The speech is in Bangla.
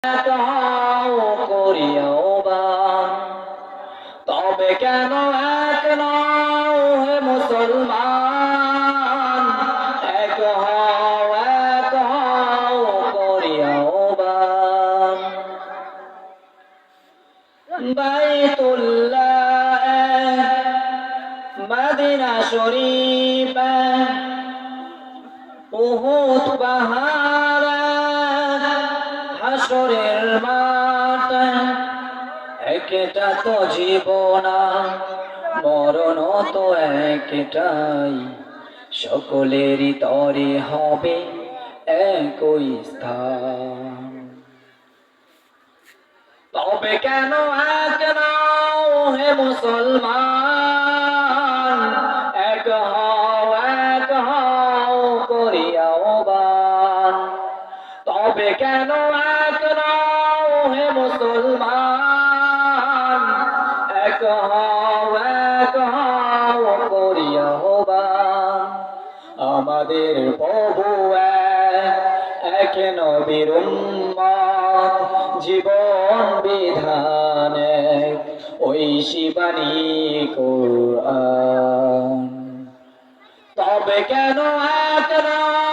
এক হও করিয়াও বান, তবে কেন এক নও হে মুসলমান? এক হও করিয়াও বান। বাইতুল্লাহ মদিনা শরীফ উহুদ পাহাড় হাসরের মাঠ, একটা তো জীবন মরণ তো একটাই, সকলেরই তরে হবে একই স্থান। তবে কেন এক নও হে মুসলমান? এক হও করিয়াও বান, তবে কেন এক নও হে মুসলমান? এক হও করিয়াও বান। আমাদের প্রভু এক নবীর উম্মত, জীবন বিধান এক, ঐশী বাণী কোরআন। তবে কেন এক নও